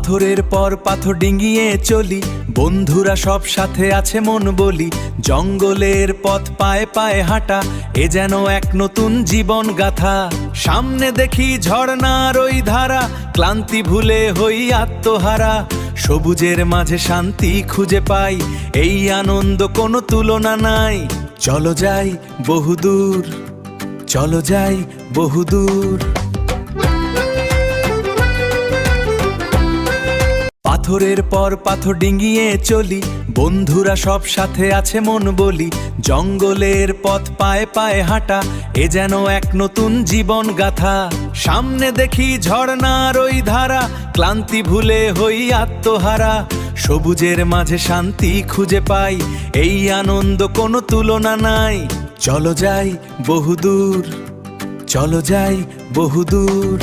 পাথরের পর পাথর ডিঙিয়ে চলি, বন্ধুরা সব সাথে আছে মন বলি। জঙ্গলের পথ পায়ে পায়ে হাঁটা, এ যেন এক নতুন জীবন গাথা। সামনে দেখি ঝর্ণার ওই ধারা, ক্লান্তি ভুলে হই আত্মহারা। সবুজের মাঝে শান্তি খুঁজে পাই, এই আনন্দ কোনো তুলনা নাই। চলো যাই বহুদূর, চলো যাই বহুদূর। পাথরের পর পাথর ডিঙিয়ে চলি, বন্ধুরা সব সাথে আছে মন বলি। জঙ্গলের পথ পায়ে পায়ে হাঁটা, এ যেন এক নতুন জীবন গাথা। সামনে দেখি ঝর্ণার ওই ধারা, ক্লান্তি ভুলে হই আত্মহারা। সবুজের মাঝে শান্তি খুঁজে পাই, এই আনন্দ কোনো তুলনা নাই। চলো যাই বহুদূর, চলো যাই বহুদূর।